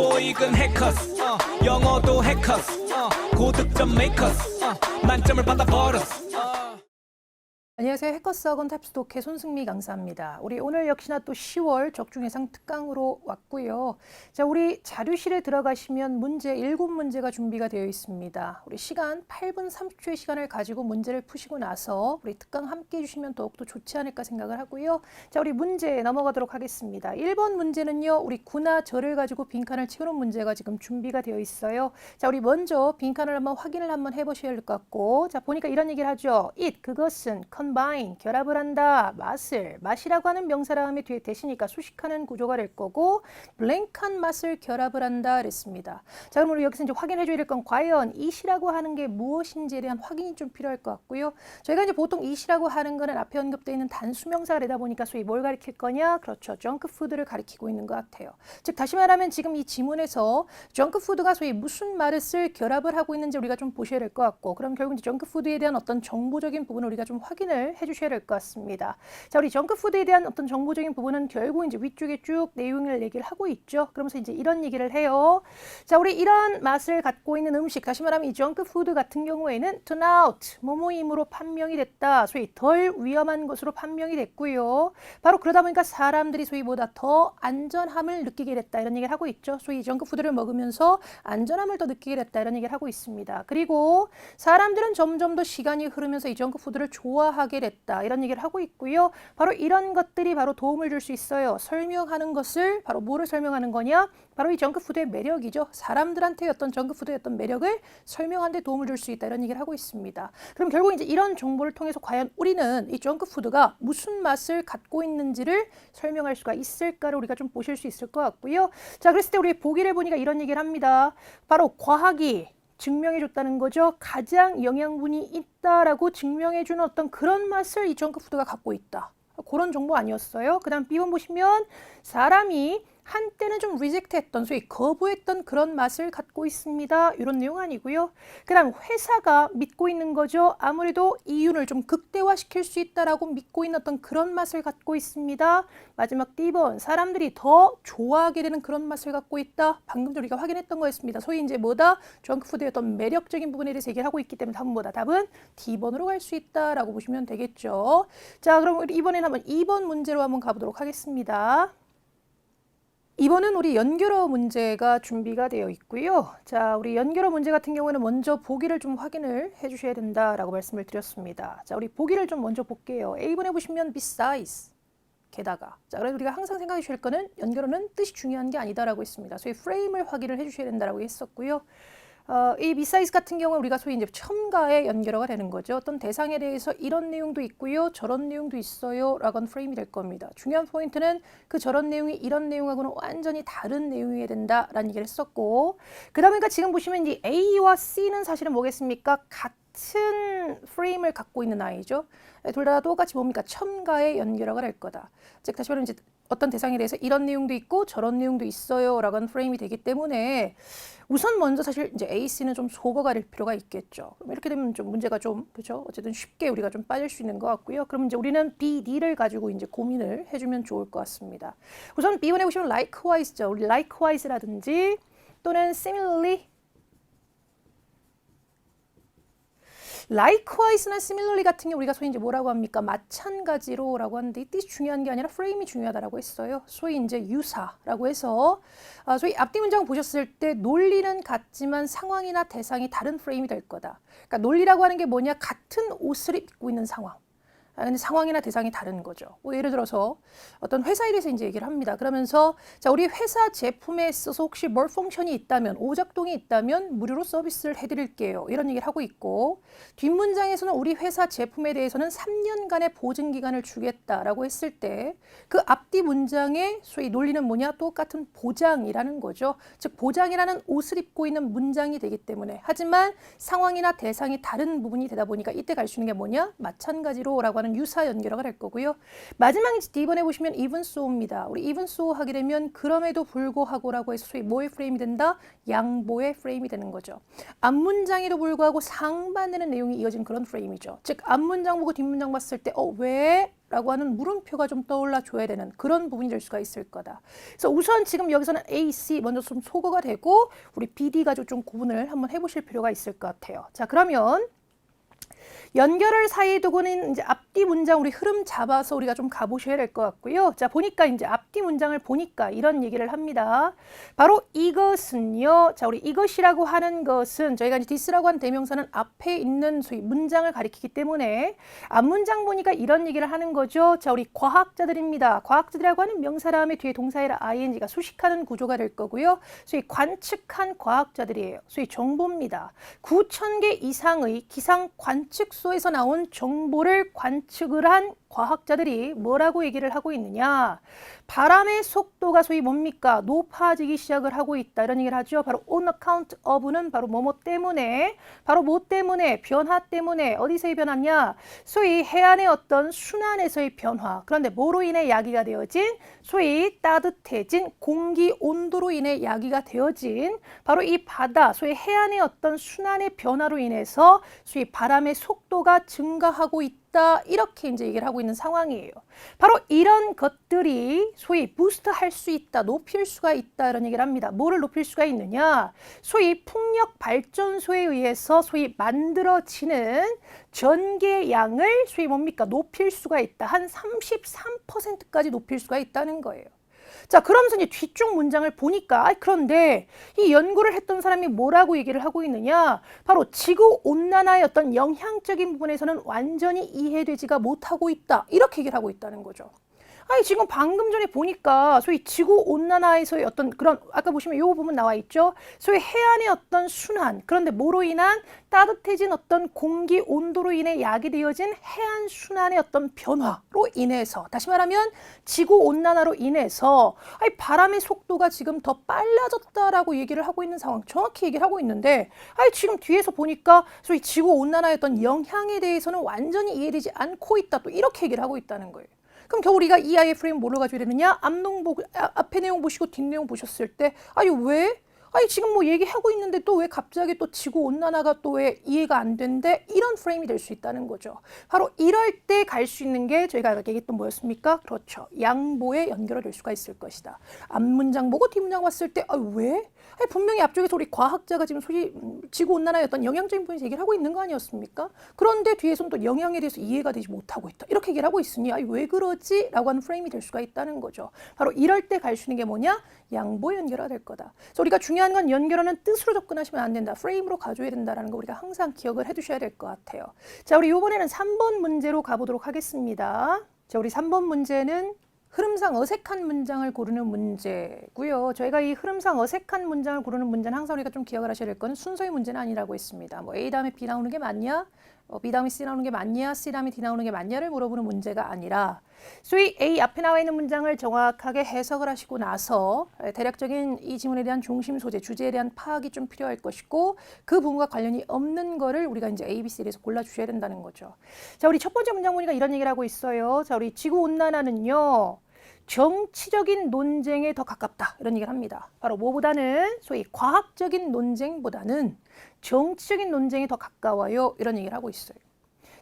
토익은 해커스 영어도 해커스 고득점 메이커스 만점을 받아버렸어. 안녕하세요. 해커스 학원 탑스토크의 손승미 강사입니다. 우리 오늘 역시나 또 10월 적중예상 특강으로 왔고요. 자, 우리 자료실에 들어가시면 문제 7문제가 준비가 되어 있습니다. 우리 시간 8분 30초의 시간을 가지고 문제를 푸시고 나서 우리 특강 함께 해주시면 더욱더 좋지 않을까 생각을 하고요. 자, 우리 문제 넘어가도록 하겠습니다. 1번 문제는요. 우리 구나 절을 가지고 빈칸을 채우는 문제가 지금 준비가 되어 있어요. 자, 우리 먼저 빈칸을 한번 확인을 한번 해보셔야 할 것 같고, 자, 보니까 이런 얘기를 하죠. it, 그것은 combine, 결합을 한다. 맛이라고 하는 명사 다음에 뒤에 대시니까 수식하는 구조가 될 거고 blank한 맛을 결합을 한다 그랬습니다. 자, 그럼 우리 여기서 이제 확인해 줘야 될 건 과연 it이라고 하는 게 무엇인지에 대한 확인이 좀 필요할 것 같고요. 저희가 이제 보통 it이라고 하는 거는 앞에 언급되어 있는 단수명사가 되다 보니까 소위 뭘 가리킬 거냐? 그렇죠. 정크푸드를 가리키고 있는 것 같아요. 즉 다시 말하면 지금 이 지문에서 정크푸드가 소위 무슨 말을 쓸 결합을 하고 있는지 우리가 좀 보셔야 될 것 같고, 그럼 결국 이제 정크푸드에 대한 어떤 정보적인 부분을 우리가 좀 확인을 해주셔야 될 것 같습니다. 자, 우리 정크푸드에 대한 어떤 정보적인 부분은 결국 이제 위쪽에 쭉 내용을 얘기를 하고 있죠. 그러면서 이제 이런 얘기를 해요. 자, 우리 이런 맛을 갖고 있는 음식, 다시 말하면 이 정크푸드 같은 경우에는 turn out, 뭐뭐임으로 판명이 됐다. 소위 덜 위험한 것으로 판명이 됐고요. 바로 그러다 보니까 사람들이 소위 보다 더 안전함을 느끼게 됐다. 이런 얘기를 하고 있죠. 소위 정크푸드를 먹으면서 안전함을 더 느끼게 됐다. 이런 얘기를 하고 있습니다. 그리고 사람들은 점점 더 시간이 흐르면서 이 정크푸드를 좋아하게 됐다. 이런 얘기를 하고 있고요. 바로 이런 것들이 바로 도움을 줄 수 있어요. 설명하는 것을 바로 뭐를 설명하는 거냐? 바로 이 정크푸드의 매력이죠. 사람들한테 어떤 정크푸드의 어떤 매력을 설명하는 데 도움을 줄 수 있다. 이런 얘기를 하고 있습니다. 그럼 결국 이제 이런 정보를 통해서 과연 우리는 이 정크푸드가 무슨 맛을 갖고 있는지를 설명할 수가 있을까를 우리가 좀 보실 수 있을 것 같고요. 자, 그랬을 때 우리 보기를 보니까 이런 얘기를 합니다. 바로 과학이 증명해줬다는 거죠. 가장 영양분이 있다라고 증명해주는 어떤 그런 맛을 이 정크푸드가 갖고 있다. 그런 정보 아니었어요. 그 다음 B번 보시면 사람이 한때는 좀 리젝트했던, 소위 거부했던 그런 맛을 갖고 있습니다. 이런 내용 아니고요. 그 다음 회사가 믿고 있는 거죠. 아무래도 이윤을 좀 극대화시킬 수 있다라고 믿고 있는 어떤 그런 맛을 갖고 있습니다. 마지막 D번 사람들이 더 좋아하게 되는 그런 맛을 갖고 있다. 방금 우리가 확인했던 거였습니다. 소위 이제 뭐다? 정크푸드의 어떤 매력적인 부분에 대해서 얘기를 하고 있기 때문에 답은 D번으로 갈 수 있다라고 보시면 되겠죠. 자, 그럼 우리 이번에는 한번 2번 문제로 한번 가보도록 하겠습니다. 이번은 우리 연결어 문제가 준비가 되어 있고요. 자, 우리 연결어 문제 같은 경우에는 먼저 보기를 좀 확인을 해주셔야 된다라고 말씀을 드렸습니다. 자, 우리 보기를 좀 먼저 볼게요. A번에 보시면 besides, 게다가. 자, 그래서 우리가 항상 생각해 주실 거는 연결어는 뜻이 중요한 게 아니다라고 했습니다. 소위 프레임을 확인을 해주셔야 된다라고 했었고요. 이 besides 같은 경우는 우리가 소위 이제 첨가의 연결어가 되는 거죠. 어떤 대상에 대해서 이런 내용도 있고요, 저런 내용도 있어요 라고 하는 프레임이 될 겁니다. 중요한 포인트는 그 저런 내용이 이런 내용하고는 완전히 다른 내용이 된다라는 얘기를 했었고, 그 다음에 지금 보시면 이 A와 C는 사실은 뭐겠습니까? 같은 프레임을 갖고 있는 아이죠. 둘 다 똑같이 뭡니까? 첨가의 연결어가 될 거다. 즉 다시 말하면 이제 어떤 대상에 대해서 이런 내용도 있고 저런 내용도 있어요 라고 하는 프레임이 되기 때문에 우선 먼저 사실 이제 A, C는 좀 속어가 될 필요가 있겠죠. 그럼 이렇게 되면 좀 문제가 좀, 그렇죠? 어쨌든 쉽게 우리가 좀 빠질 수 있는 것 같고요. 그럼 이제 우리는 B, D를 가지고 이제 고민을 해주면 좋을 것 같습니다. 우선 B번에 보시면 likewise죠. 우리 likewise라든지 또는 similarly, likewise나 similarly 같은 경우 우리가 소위 이제 뭐라고 합니까? 마찬가지로라고 하는데 이 뜻이 중요한 게 아니라 프레임이 중요하다라고 했어요. 소위 이제 유사라고 해서 소위 앞뒤 문장 보셨을 때 논리는 같지만 상황이나 대상이 다른 프레임이 될 거다. 그러니까 논리라고 하는 게 뭐냐? 같은 옷을 입고 있는 상황. 근데 상황이나 대상이 다른 거죠. 뭐 예를 들어서 어떤 회사에 대해서 이제 얘기를 합니다. 그러면서 자, 우리 회사 제품에 있어서 혹시 뭘 펑션이 있다면, 오작동이 있다면 무료로 서비스를 해드릴게요. 이런 얘기를 하고 있고, 뒷문장에서는 우리 회사 제품에 대해서는 3년간의 보증 기간을 주겠다라고 했을 때 그 앞뒤 문장의 소위 논리는 뭐냐? 똑같은 보장이라는 거죠. 즉 보장이라는 옷을 입고 있는 문장이 되기 때문에, 하지만 상황이나 대상이 다른 부분이 되다 보니까 이때 갈 수 있는 게 뭐냐? 마찬가지로라고 하는 유사 연결어가 될 거고요. 마지막 이제 D번에 보시면 even so입니다. 우리 even so 하게 되면 그럼에도 불구하고라고 해서 소위 뭐의 프레임이 된다? 양보의 프레임이 되는 거죠. 앞문장에도 불구하고 상반되는 내용이 이어진 그런 프레임이죠. 즉 앞문장 보고 뒷문장 봤을 때 왜? 라고 하는 물음표가 좀 떠올라 줘야 되는 그런 부분이 될 수가 있을 거다. 그래서 우선 지금 여기서는 A, C 먼저 좀 소거가 되고 우리 B, D 가지고 좀 구분을 한번 해보실 필요가 있을 것 같아요. 자, 그러면 연결을 사이에 두고는 이제 앞뒤 문장 우리 흐름 잡아서 우리가 좀 가보셔야 될 것 같고요. 자, 보니까 이제 앞뒤 문장을 보니까 이런 얘기를 합니다. 바로 이것은요. 자, 우리 이것이라고 하는 것은 저희가 이제 this라고 하는 대명사는 앞에 있는 소위 문장을 가리키기 때문에 앞문장 보니까 이런 얘기를 하는 거죠. 자, 우리 과학자들입니다. 과학자들이라고 하는 명사 다음에 뒤에 동사의 ing가 수식하는 구조가 될 거고요. 소위 관측한 과학자들이에요. 소위 정보입니다. 9,000개 이상의 기상 관측소에서 나온 정보를 관측을 한 과학자들이 뭐라고 얘기를 하고 있느냐. 바람의 속도가 소위 뭡니까? 높아지기 시작을 하고 있다. 이런 얘기를 하죠. 바로 on account of는 바로 뭐뭐 때문에, 바로 뭐 때문에, 변화 때문에 어디서의 변화냐? 소위 해안의 어떤 순환에서의 변화. 그런데 뭐로 인해 야기가 되어진? 소위 따뜻해진 공기 온도로 인해 야기가 되어진 바로 이 바다, 소위 해안의 어떤 순환의 변화로 인해서 소위 바람의 속도가 증가하고 있다. 이렇게 이제 얘기를 하고 있는 상황이에요. 바로 이런 것들이 소위 부스트 할 수 있다, 높일 수가 있다 이런 얘기를 합니다. 뭐를 높일 수가 있느냐? 소위 풍력 발전소에 의해서 소위 만들어지는 전기의 양을 소위 뭡니까? 높일 수가 있다. 한 33%까지 높일 수가 있다는 거예요. 자, 그러면서 이제 뒤쪽 문장을 보니까 그런데 이 연구를 했던 사람이 뭐라고 얘기를 하고 있느냐? 바로 지구온난화의 어떤 영향적인 부분에서는 완전히 이해되지가 못하고 있다. 이렇게 얘기를 하고 있다는 거죠. 아니 지금 방금 전에 보니까 소위 지구온난화에서의 어떤 그런 아까 보시면 이 부분 나와 있죠. 소위 해안의 어떤 순환, 그런데 뭐로 인한 따뜻해진 어떤 공기 온도로 인해 야기되어진 해안 순환의 어떤 변화로 인해서, 다시 말하면 지구온난화로 인해서 아니 바람의 속도가 지금 더 빨라졌다라고 얘기를 하고 있는 상황, 정확히 얘기를 하고 있는데 아니 지금 뒤에서 보니까 소위 지구온난화의 어떤 영향에 대해서는 완전히 이해되지 않고 있다. 또 이렇게 얘기를 하고 있다는 거예요. 그럼 겨우 우리가 이 아이의 프레임 뭐로 가져야 되느냐? 앞에 내용 보시고 뒷 내용 보셨을 때 아니 왜? 아니 지금 뭐 얘기하고 있는데 또 왜 갑자기 또 지구온난화가 또 왜 이해가 안 된대? 이런 프레임이 될 수 있다는 거죠. 바로 이럴 때 갈 수 있는 게 저희가 아까 얘기했던 뭐였습니까? 그렇죠. 양보에 연결이 될 수가 있을 것이다. 앞문장 보고 뒷문장 봤을 때 왜? 아니 분명히 앞쪽에서 우리 과학자가 지금 소위 지구온난화의 어떤 영향적인 부분에서 얘기를 하고 있는 거 아니었습니까? 그런데 뒤에서는 또 영향에 대해서 이해가 되지 못하고 있다. 이렇게 얘기를 하고 있으니 아니 왜 그러지? 라고 하는 프레임이 될 수가 있다는 거죠. 바로 이럴 때 갈 수 있는 게 뭐냐? 양보 연결어가 될 거다. 그래서 우리가 중요한 건 연결어는 뜻으로 접근하시면 안 된다. 프레임으로 가져야 된다라는 거 우리가 항상 기억을 해두셔야 될 것 같아요. 자, 우리 이번에는 3번 문제로 가보도록 하겠습니다. 자, 우리 3번 문제는 흐름상 어색한 문장을 고르는 문제고요. 저희가 이 흐름상 어색한 문장을 고르는 문제는 항상 우리가 좀 기억을 하셔야 될 거는 순서의 문제는 아니라고 했습니다. 뭐 A 다음에 B 나오는 게 맞냐? B 다음에 C 나오는 게 맞냐? C 다음에 D 나오는 게 맞냐를 물어보는 문제가 아니라 소위 A 앞에 나와 있는 문장을 정확하게 해석을 하시고 나서 대략적인 이 지문에 대한 중심 소재, 주제에 대한 파악이 좀 필요할 것이고 그 부분과 관련이 없는 거를 우리가 이제 A, B, C에서 골라주셔야 된다는 거죠. 자, 우리 첫 번째 문장 보니까 이런 얘기를 하고 있어요. 자, 우리 지구온난화는요. 정치적인 논쟁에 더 가깝다. 이런 얘기를 합니다. 바로 뭐보다는 소위 과학적인 논쟁보다는 정치적인 논쟁에 더 가까워요. 이런 얘기를 하고 있어요.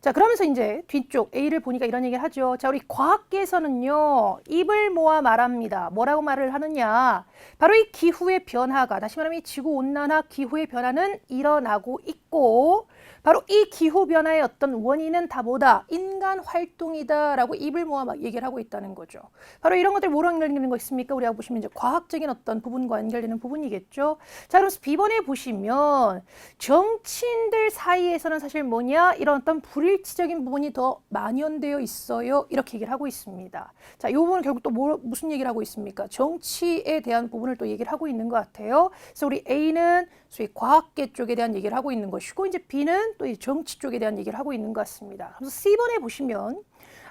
자, 그러면서 이제 뒤쪽 A를 보니까 이런 얘기를 하죠. 자, 우리 과학계에서는요. 입을 모아 말합니다. 뭐라고 말을 하느냐. 바로 이 기후의 변화가, 다시 말하면 이 지구온난화 기후의 변화는 일어나고 있고 바로 이 기후변화의 어떤 원인은 다 뭐다? 인간 활동이다라고 입을 모아 막 얘기를 하고 있다는 거죠. 바로 이런 것들 뭐랑 연결되는 거 있습니까? 우리가 보시면 이제 과학적인 어떤 부분과 연결되는 부분이겠죠. 자, 그래서 B번에 보시면 정치인들 사이에서는 사실 뭐냐? 이런 어떤 불일치적인 부분이 더 만연되어 있어요. 이렇게 얘기를 하고 있습니다. 자, 이 부분은 결국 또 무슨 얘기를 하고 있습니까? 정치에 대한 부분을 또 얘기를 하고 있는 것 같아요. 그래서 우리 A는 소위 과학계 쪽에 대한 얘기를 하고 있는 것이고 이제 B는 또 이 정치 쪽에 대한 얘기를 하고 있는 것 같습니다. 그래서 C번에 보시면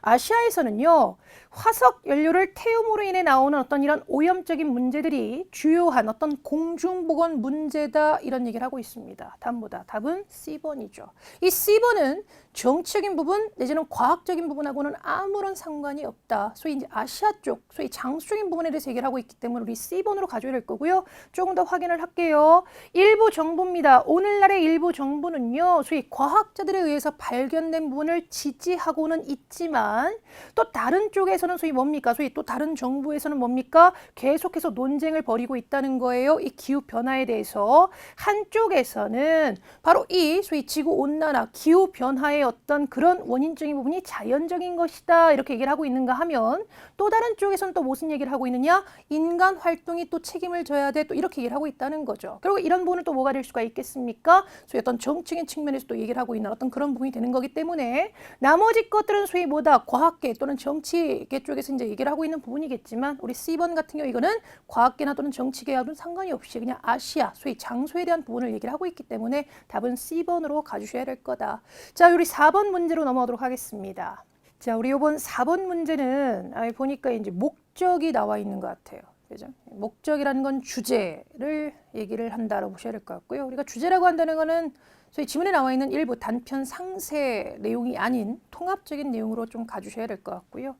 아시아에서는요, 화석 연료를 태움으로 인해 나오는 어떤 이런 오염적인 문제들이 주요한 어떤 공중보건 문제다 이런 얘기를 하고 있습니다. 답보다 답은 C번이죠. 이 C번은 정치적인 부분 내지는 과학적인 부분하고는 아무런 상관이 없다. 소위 이제 아시아 쪽, 소위 장수적인 부분에 대해서 얘기를 하고 있기 때문에 우리 C번으로 가져야 될 거고요. 조금 더 확인을 할게요. 일부 정보입니다. 오늘날의 일부 정보는요, 소위 과학자들에 의해서 발견된 부분을 지지하고는 있지만 또 다른 쪽에서는 소위 뭡니까? 소위 또 다른 정부에서는 뭡니까? 계속해서 논쟁을 벌이고 있다는 거예요. 이 기후 변화에 대해서 한쪽에서는 바로 이 소위 지구 온난화, 기후 변화의 어떤 그런 원인적인 부분이 자연적인 것이다 이렇게 얘기를 하고 있는가 하면 또 다른 쪽에서는 또 무슨 얘기를 하고 있느냐? 인간 활동이 또 책임을 져야 돼 또 이렇게 얘기를 하고 있다는 거죠. 그리고 이런 부분은 또 뭐가 될 수가 있겠습니까? 소위 어떤 정치적인 측면에서 또 얘기를 하고 있는 어떤 그런 부분이 되는 거기 때문에 나머지 것들은 소위 뭐다? 과학계 또는 정치계 쪽에서 이제 얘기를 하고 있는 부분이겠지만 우리 C번 같은 경우 이거는 과학계나 또는 정치계하고는 상관이 없이 그냥 아시아, 소위 장소에 대한 부분을 얘기를 하고 있기 때문에 답은 C번으로 가주셔야 될 거다. 자, 우리 4번 문제로 넘어가도록 하겠습니다. 자, 우리 이번 4번 문제는 보니까 이제 목적이 나와 있는 것 같아요. 그죠? 목적이라는 건 주제를 얘기를 한다라고 보셔야 될 것 같고요. 우리가 주제라고 한다는 거는 저희 지문에 나와 있는 일부 단편 상세 내용이 아닌 통합적인 내용으로 좀 가주셔야 될 것 같고요.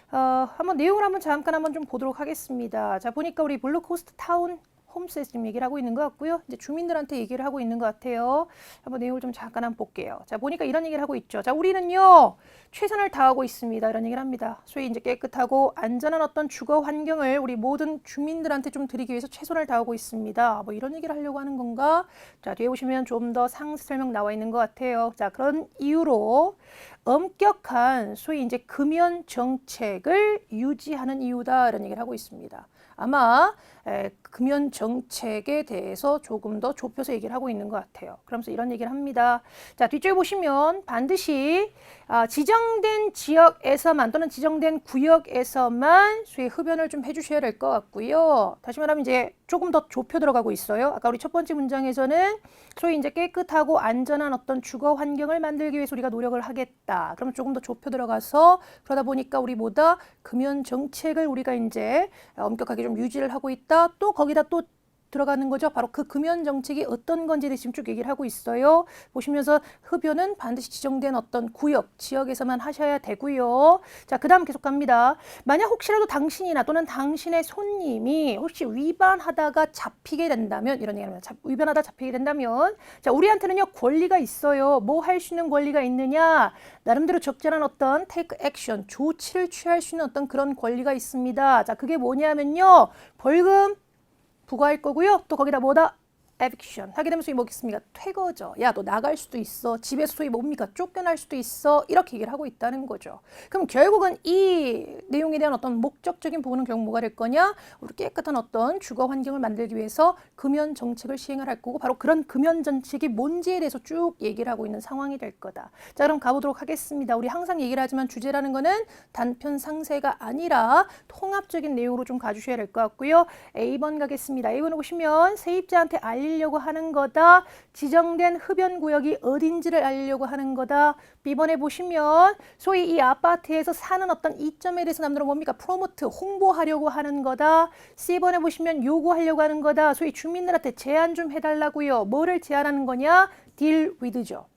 한번 내용을 잠깐 좀 보도록 하겠습니다. 자, 보니까 우리 블루코스트 타운 홈스에서 지금 얘기를 하고 있는 것 같고요. 이제 주민들한테 얘기를 하고 있는 것 같아요. 한번 내용을 좀 잠깐 한번 볼게요. 자, 보니까 이런 얘기를 하고 있죠. 자, 우리는요, 최선을 다하고 있습니다. 이런 얘기를 합니다. 소위 이제 깨끗하고 안전한 어떤 주거 환경을 우리 모든 주민들한테 좀 드리기 위해서 최선을 다하고 있습니다. 뭐 이런 얘기를 하려고 하는 건가? 자, 뒤에 보시면 좀 더 상세 설명 나와 있는 것 같아요. 자, 그런 이유로 엄격한 소위 이제 금연 정책을 유지하는 이유다. 이런 얘기를 하고 있습니다. 아마 금연 정책에 대해서 조금 더 좁혀서 얘기를 하고 있는 것 같아요. 그러면서 이런 얘기를 합니다. 자, 뒤쪽에 보시면 반드시 지정된 지역에서만 또는 지정된 구역에서만 소위 흡연을 좀 해주셔야 될 것 같고요. 다시 말하면 이제 조금 더 좁혀 들어가고 있어요. 아까 우리 첫 번째 문장에서는 소위 이제 깨끗하고 안전한 어떤 주거 환경을 만들기 위해서 우리가 노력을 하겠다. 그러면 조금 더 좁혀 들어가서 그러다 보니까 우리보다 금연 정책을 우리가 이제 엄격하게 좀 유지를 하고 있다. 또 거기다 또 들어가는 거죠. 바로 그 금연 정책이 어떤 건지에 대해서 지금 쭉 얘기를 하고 있어요. 보시면서 흡연은 반드시 지정된 어떤 구역, 지역에서만 하셔야 되고요. 자, 그 다음 계속 갑니다. 만약 혹시라도 당신이나 또는 당신의 손님이 혹시 위반하다가 잡히게 된다면 이런 얘기합니다. 위반하다 잡히게 된다면 자, 우리한테는요 권리가 있어요. 뭐 할 수 있는 권리가 있느냐? 나름대로 적절한 어떤 take action, 조치를 취할 수 있는 어떤 그런 권리가 있습니다. 자, 그게 뭐냐면요. 벌금 부과할 거고요. 또 거기다 뭐다? 에빅션 하게 되면 소위 뭐겠습니까? 퇴거죠. 야, 너 나갈 수도 있어. 집에서 소위 뭡니까? 쫓겨날 수도 있어. 이렇게 얘기를 하고 있다는 거죠. 그럼 결국은 이 내용에 대한 어떤 목적적인 부분은 결국 뭐가 될 거냐? 우리 깨끗한 어떤 주거 환경을 만들기 위해서 금연 정책을 시행을 할 거고 바로 그런 금연 정책이 뭔지에 대해서 쭉 얘기를 하고 있는 상황이 될 거다. 자, 그럼 가보도록 하겠습니다. 우리 항상 얘기를 하지만 주제라는 거는 단편 상세가 아니라 통합적인 내용으로 좀 가주셔야 될 것 같고요. A번 가겠습니다. A번을 보시면 세입자한테 알리려고 하는 거다. 지정된 흡연 구역이 어딘지를 알리려고 하는 거다. B번에 보시면 소위 이 아파트에서 사는 어떤 이점에 대해서 남들은 뭡니까? 프로모트, 홍보하려고 하는 거다. C번에 보시면 요구하려고 하는 거다. 소위 주민들한테 제안 좀 해달라고요. 뭐를 제안하는 거냐? deal with죠.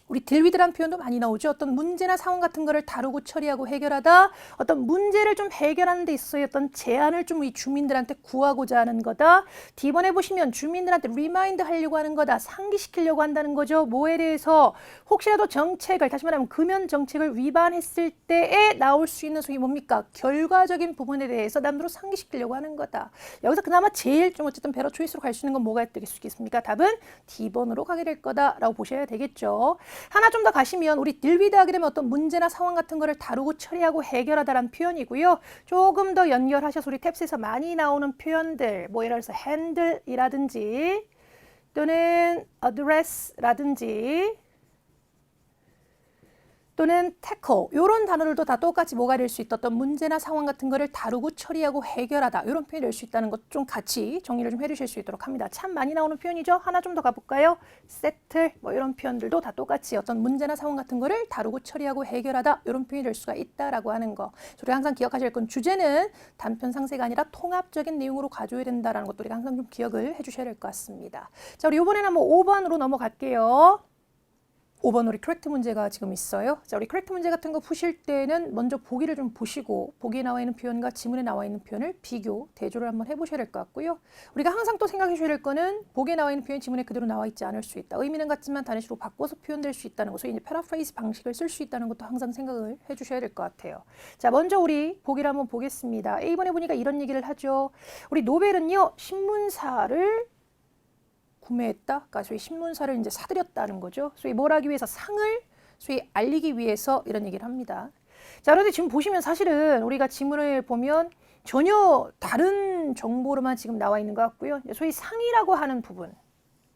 우리 deal with라는 표현도 많이 나오죠. 어떤 문제나 상황 같은 거를 다루고 처리하고 해결하다. 어떤 문제를 좀 해결하는 데 있어서 어떤 제안을 좀 이 주민들한테 구하고자 하는 거다. D번에 보시면 주민들한테 리마인드 하려고 하는 거다. 상기시키려고 한다는 거죠. 뭐에 대해서 혹시라도 정책을 다시 말하면 금연 정책을 위반했을 때에 나올 수 있는 소위 뭡니까? 결과적인 부분에 대해서 남들로 상기시키려고 하는 거다. 여기서 그나마 제일 좀 어쨌든 베러 초이스로 갈 수 있는 건 뭐가 되겠습니까? 답은 D번으로 가게 될 거다라고 보셔야 되겠죠. 하나 좀 더 가시면 우리 deal with 하게 되면 어떤 문제나 상황 같은 거를 다루고 처리하고 해결하다라는 표현이고요. 조금 더 연결하셔서 우리 탭스에서 많이 나오는 표현들 뭐 예를 들어서 handle이라든지 또는 address라든지 또는 tackle 이런 단어들도 다 똑같이 뭐가 될 수 있다. 어떤 문제나 상황 같은 거를 다루고 처리하고 해결하다 이런 표현이 될 수 있다는 것 좀 같이 정리를 좀 해주실 수 있도록 합니다. 참 많이 나오는 표현이죠. 하나 좀 더 가볼까요? settle 뭐 이런 표현들도 다 똑같이 어떤 문제나 상황 같은 거를 다루고 처리하고 해결하다 이런 표현이 될 수가 있다라고 하는 거. 우리가 항상 기억하실 건 주제는 단편 상세가 아니라 통합적인 내용으로 가져야 된다라는 것도 우리가 항상 좀 기억을 해주셔야 될 것 같습니다. 자, 우리 이번에는 한번 5번으로 넘어갈게요. 5번 우리 커렉트 문제가 지금 있어요. 자, 우리 커렉트 문제 같은 거 푸실 때는 먼저 보기를 좀 보시고 보기에 나와 있는 표현과 지문에 나와 있는 표현을 비교, 대조를 한번 해보셔야 될 것 같고요. 우리가 항상 또 생각해 주셔야 될 거는 보기에 나와 있는 표현이 지문에 그대로 나와 있지 않을 수 있다. 의미는 같지만 다른 식으로 바꿔서 표현될 수 있다는 것, 소위 이제 패러프레이즈 방식을 쓸 수 있다는 것도 항상 생각을 해 주셔야 될 것 같아요. 자, 먼저 우리 보기를 한번 보겠습니다. A번에 보니까 이런 얘기를 하죠. 우리 노벨은요, 신문사를 구매했다. 그러니까 소위 신문사를 이제 사들였다는 거죠. 소위 뭘 하기 위해서 상을 소위 알리기 위해서 이런 얘기를 합니다. 자, 그런데 지금 보시면 사실은 우리가 지문을 보면 전혀 다른 정보로만 지금 나와 있는 것 같고요. 소위 상이라고 하는 부분,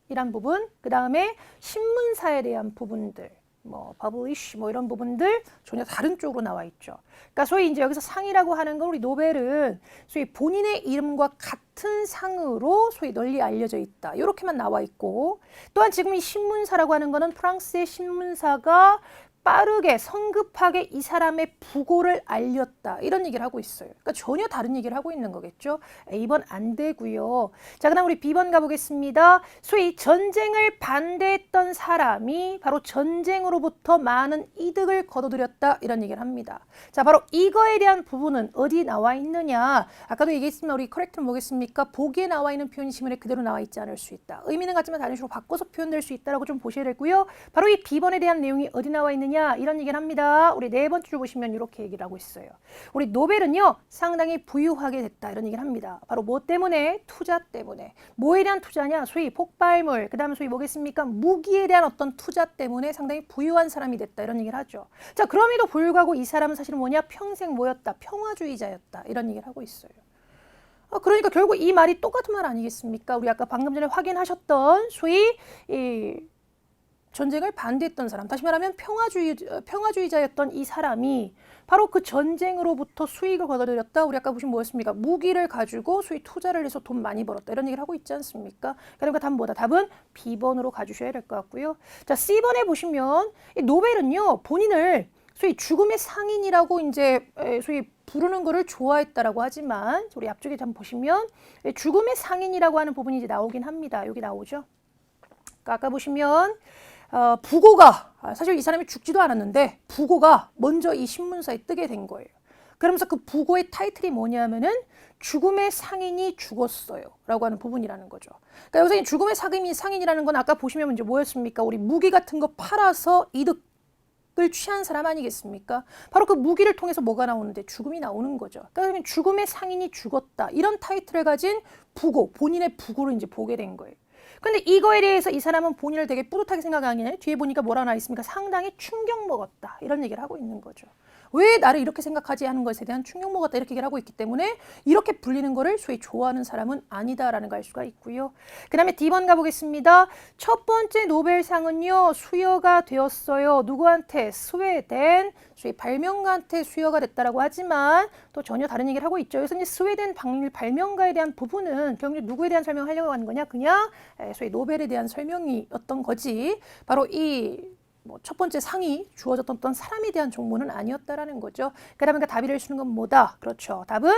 이란 부분, 그 다음에 신문사에 대한 부분들, 뭐 publish 뭐 이런 부분들 전혀 다른 쪽으로 나와 있죠. 그러니까 소위 이제 여기서 상이라고 하는 건 우리 노벨은 소위 본인의 이름과 같은 상으로 소위 널리 알려져 있다. 이렇게만 나와 있고, 또한 지금 이 신문사라고 하는 거는 프랑스의 신문사가 빠르게 성급하게 이 사람의 부고를 알렸다. 이런 얘기를 하고 있어요. 그러니까 전혀 다른 얘기를 하고 있는 거겠죠. A번 안 되고요. 자, 그다음 우리 B번 가보겠습니다. 소위 전쟁을 반대했던 사람이 바로 전쟁으로부터 많은 이득을 거둬들였다. 이런 얘기를 합니다. 자, 바로 이거에 대한 부분은 어디 나와 있느냐. 아까도 얘기했지만 우리 커렉트는 뭐겠습니까? 보기에 나와 있는 표현이 지문에 그대로 나와 있지 않을 수 있다. 의미는 같지만 다른 식으로 바꿔서 표현될 수 있다라고 좀 보셔야 되고요. 바로 이 B번에 대한 내용이 어디 나와 있느냐. 이런 얘기를 합니다. 우리 네 번째 줄 보시면 이렇게 얘기를 하고 있어요. 우리 노벨은요, 상당히 부유하게 됐다. 이런 얘기를 합니다. 바로 뭐 때문에? 투자 때문에. 뭐에 대한 투자냐? 소위 폭발물, 그 다음에 소위 뭐겠습니까? 무기에 대한 어떤 투자 때문에 상당히 부유한 사람이 됐다. 이런 얘기를 하죠. 자, 그럼에도 불구하고 이 사람은 사실은 뭐냐? 평생 뭐였다? 평화주의자였다. 이런 얘기를 하고 있어요. 그러니까 결국 이 말이 똑같은 말 아니겠습니까? 우리 아까 방금 전에 확인하셨던 소위 전쟁을 반대했던 사람, 다시 말하면 평화주의자였던 이 사람이 바로 그 전쟁으로부터 수익을 거둬들였다. 우리 아까 보신 뭐였습니까? 무기를 가지고 소위 투자를 해서 돈 많이 벌었다. 이런 얘기를 하고 있지 않습니까? 그러니까 답은 뭐다? 답은 B번으로 가주셔야 될 것 같고요. 자, C번에 보시면 이 노벨은요, 본인을 소위 죽음의 상인이라고 이제 소위 부르는 거를 좋아했다라고 하지만 우리 앞쪽에 한번 보시면 죽음의 상인이라고 하는 부분이 이제 나오긴 합니다. 여기 나오죠. 그러니까 아까 보시면 부고가 사실 이 사람이 죽지도 않았는데 부고가 먼저 이 신문사에 뜨게 된 거예요. 그러면서 그 부고의 타이틀이 뭐냐면은 죽음의 상인이 죽었어요 라고 하는 부분이라는 거죠. 그러니까 여기서 이 죽음의 상인이라는 건 아까 보시면 이제 뭐였습니까? 우리 무기 같은 거 팔아서 이득을 취한 사람 아니겠습니까? 바로 그 무기를 통해서 뭐가 나오는데? 죽음이 나오는 거죠. 그러니까 죽음의 상인이 죽었다. 이런 타이틀을 가진 부고, 본인의 부고를 이제 보게 된 거예요. 근데 이거에 대해서 이 사람은 본인을 되게 뿌듯하게 생각하기에 뒤에 보니까 뭐라 나와 있습니까? 상당히 충격 먹었다. 이런 얘기를 하고 있는 거죠. 왜 나를 이렇게 생각하지 하는 것에 대한 충격 먹었다. 이렇게 얘기를 하고 있기 때문에 이렇게 불리는 거를 소위 좋아하는 사람은 아니다라는 걸 알 수가 있고요. 그 다음에 D번 가보겠습니다. 첫 번째 노벨상은요, 수여가 되었어요. 누구한테? 스웨덴 소위 발명가한테 수여가 됐다라고 하지만 또 전혀 다른 얘기를 하고 있죠. 그래서 이제 스웨덴 발명가에 대한 부분은 결국 누구에 대한 설명을 하려고 하는 거냐? 그냥 소위 노벨에 대한 설명이었던 거지. 바로 이 첫 번째 상이 주어졌던 어떤 사람에 대한 정보는 아니었다라는 거죠. 그러니까 답이를 주는 건 뭐다? 그렇죠. 답은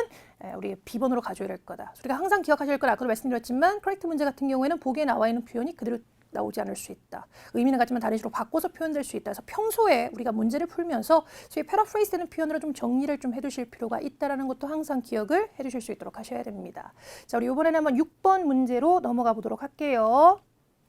우리 B번으로 가져야 될 거다. 우리가 항상 기억하셔야 될 건 아까도 말씀드렸지만 커렉트 문제 같은 경우에는 보기에 나와 있는 표현이 그대로 나오지 않을 수 있다. 의미는 같지만 다른 식으로 바꿔서 표현될 수 있다. 그래서 평소에 우리가 문제를 풀면서 소위 패러프레이즈 되는 표현으로 좀 정리를 좀 해두실 필요가 있다라는 것도 항상 기억을 해두실 수 있도록 하셔야 됩니다. 자, 우리 이번에는 한번 6번 문제로 넘어가 보도록 할게요.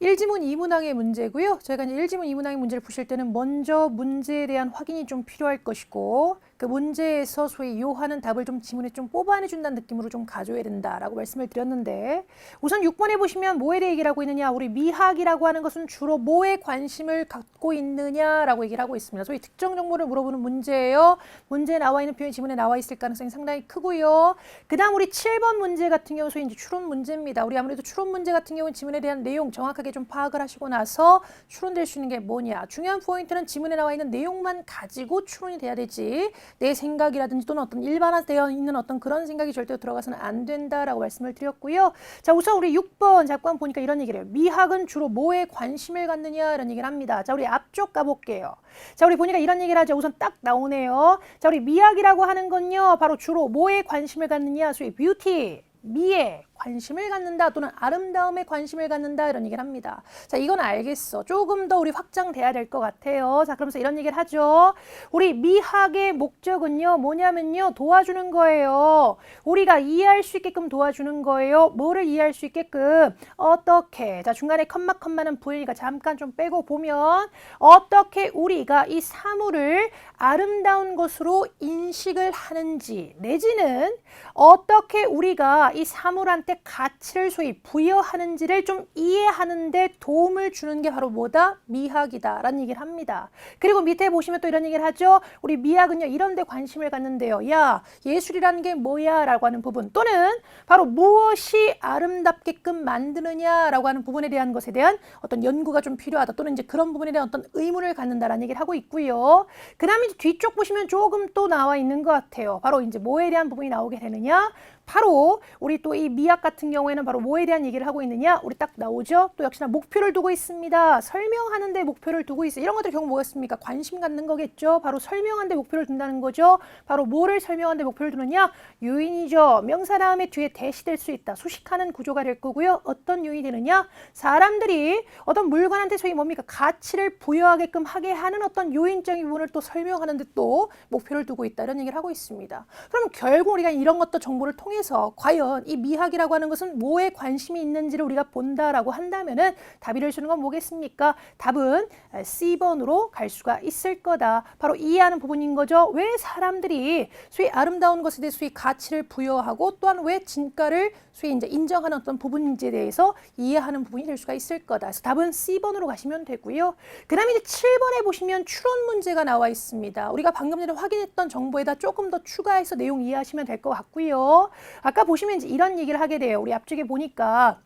1지문 2문항의 문제고요. 저희가 이제 1지문 2문항의 문제를 푸실 때는 먼저 문제에 대한 확인이 좀 필요할 것이고 그 문제에서 소위 요하는 답을 좀 지문에 좀 뽑아내준다는 느낌으로 좀 가져야 된다라고 말씀을 드렸는데 우선 6번에 보시면 뭐에 대해 얘기를 하고 있느냐 우리 미학이라고 하는 것은 주로 뭐에 관심을 갖고 있느냐라고 얘기를 하고 있습니다. 소위 특정 정보를 물어보는 문제예요. 문제에 나와 있는 표현이 지문에 나와 있을 가능성이 상당히 크고요. 그 다음 우리 7번 문제 같은 경우 소위 이제 추론 문제입니다. 우리 아무래도 추론 문제 같은 경우는 지문에 대한 내용 정확하게 좀 파악을 하시고 나서 추론될 수 있는 게 뭐냐. 중요한 포인트는 지문에 나와 있는 내용만 가지고 추론이 돼야 되지 내 생각이라든지 또는 어떤 일반화되어 있는 어떤 그런 생각이 절대 들어가서는 안 된다라고 말씀을 드렸고요. 자, 우선 우리 6번 잠깐 보니까 이런 얘기를 해요. 미학은 주로 뭐에 관심을 갖느냐 이런 얘기를 합니다. 자, 우리 앞쪽 가볼게요. 자, 우리 보니까 이런 얘기를 하죠. 우선 딱 나오네요. 자, 우리 미학이라고 하는 건요. 바로 주로 뭐에 관심을 갖느냐. 소위 뷰티, 미에 관심을 갖는다 또는 아름다움에 관심을 갖는다 이런 얘기를 합니다. 자, 이건 알겠어. 조금 더 우리 확장돼야 될 것 같아요. 자, 그러면서 이런 얘기를 하죠. 우리 미학의 목적은요. 뭐냐면요. 도와주는 거예요. 우리가 이해할 수 있게끔 도와주는 거예요. 뭐를 이해할 수 있게끔? 어떻게? 자, 중간에 컴마는 부연이니까 잠깐 좀 빼고 보면 어떻게 우리가 이 사물을 아름다운 것으로 인식을 하는지 내지는 어떻게 우리가 이 사물한테 가치를 소위 부여하는지를 좀 이해하는 데 도움을 주는 게 바로 뭐다? 미학이다 라는 얘기를 합니다. 그리고 밑에 보시면 또 이런 얘기를 하죠. 우리 미학은요 이런 데 관심을 갖는데요. 야, 예술이라는 게 뭐야? 라고 하는 부분 또는 바로 무엇이 아름답게끔 만드느냐 라고 하는 부분에 대한 것에 대한 어떤 연구가 좀 필요하다 또는 이제 그런 부분에 대한 어떤 의문을 갖는다라는 얘기를 하고 있고요. 그 다음에 뒤쪽 보시면 조금 또 나와 있는 것 같아요. 바로 이제 뭐에 대한 부분이 나오게 되느냐? 바로 우리 또 이 미학 같은 경우에는 바로 뭐에 대한 얘기를 하고 있느냐? 우리 딱 나오죠. 또 역시나 목표를 두고 있습니다. 설명하는 데 목표를 두고 있어요. 이런 것들이 결국 뭐였습니까? 관심 갖는 거겠죠. 바로 설명하는 데 목표를 둔다는 거죠. 바로 뭐를 설명하는 데 목표를 두느냐? 요인이죠. 명사 다음에 뒤에 대시될 수 있다. 수식하는 구조가 될 거고요. 어떤 요인이 되느냐? 사람들이 어떤 물건한테 소위 뭡니까? 가치를 부여하게끔 하게 하는 어떤 요인적인 부분을 또 설명하는 데 또 목표를 두고 있다. 이런 얘기를 하고 있습니다. 그럼 결국 우리가 이런 것도 정보를 통해서 과연 이 미학이라고 하는 것은 뭐에 관심이 있는지를 우리가 본다라고 한다면은 답이 될 수 있는 건 뭐겠습니까? 답은 C번으로 갈 수가 있을 거다. 바로 이해하는 부분인 거죠. 왜 사람들이 소위 아름다운 것에 대해 소위 가치를 부여하고 또한 왜 진가를 소위 이제 인정하는 어떤 부분인지에 대해서 이해하는 부분이 될 수가 있을 거다. 그래서 답은 C번으로 가시면 되고요. 그 다음에 이제 7번에 보시면 추론 문제가 나와 있습니다. 우리가 방금 전에 확인했던 정보에다 조금 더 추가해서 내용 이해하시면 될 것 같고요. 아까 보시면 이제 이런 얘기를 하게 돼요. 우리 앞쪽에 보니까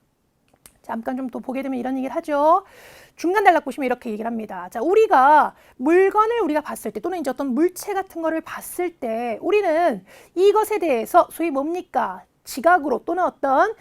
잠깐 좀 또 보게 되면 이런 얘기를 하죠. 중간 단락 보시면 이렇게 얘기를 합니다. 자, 우리가 물건을 우리가 봤을 때 또는 이제 어떤 물체 같은 거를 봤을 때 우리는 이것에 대해서 소위 뭡니까? 지각으로 또는 어떤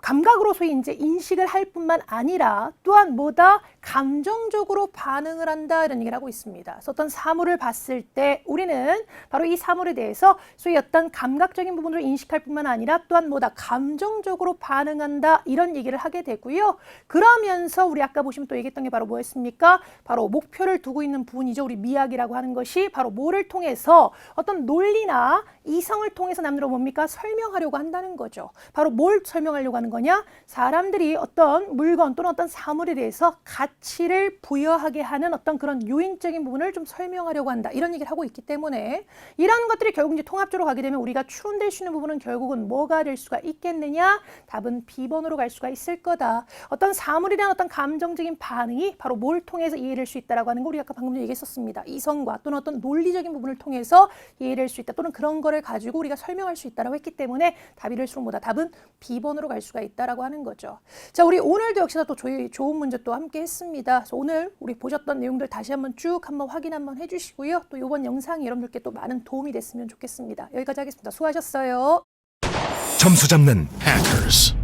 감각으로 소위 이제 인식을 할 뿐만 아니라 또한 뭐다? 감정적으로 반응을 한다 이런 얘기를 하고 있습니다. 그래서 어떤 사물을 봤을 때 우리는 바로 이 사물에 대해서 소위 어떤 감각적인 부분으로 인식할 뿐만 아니라 또한 뭐다? 감정적으로 반응한다 이런 얘기를 하게 되고요. 그러면서 우리 아까 보시면 또 얘기했던 게 바로 뭐였습니까? 바로 목표를 두고 있는 부분이죠. 우리 미학이라고 하는 것이 바로 뭐를 통해서 어떤 논리나 이성을 통해서 남들어 뭡니까? 설명하려고 한다는 거죠. 바로 뭘 설명하려고 하는 거냐? 사람들이 어떤 물건 또는 어떤 사물에 대해서 가치를 부여하게 하는 어떤 그런 요인적인 부분을 좀 설명하려고 한다. 이런 얘기를 하고 있기 때문에 이런 것들이 결국 이제 통합적으로 가게 되면 우리가 추론될 수 있는 부분은 결국은 뭐가 될 수가 있겠느냐? 답은 B번으로 갈 수가 있을 거다. 어떤 사물에 대한 어떤 감정적인 반응이 바로 뭘 통해서 이해될 수 있다라고 하는 거 우리가 아까 방금 전에 얘기했었습니다. 이성과 또는 어떤 논리적인 부분을 통해서 이해될 수 있다. 또는 그런 거를 가지고 우리가 설명할 수 있다라고 했기 때문에 답이 될수록 뭐다? 답은 B번으로 갈 수가 있다라고 하는 거죠. 자, 우리 오늘도 역시나 또 좋은 문제 또 함께 했습니다. 그래서 오늘 우리 보셨던 내용들 다시 한번 쭉 한번 확인 한번 해주시고요. 또 이번 영상이 여러분들께 또 많은 도움이 됐으면 좋겠습니다. 여기까지 하겠습니다. 수고하셨어요. 점수 잡는 해커스.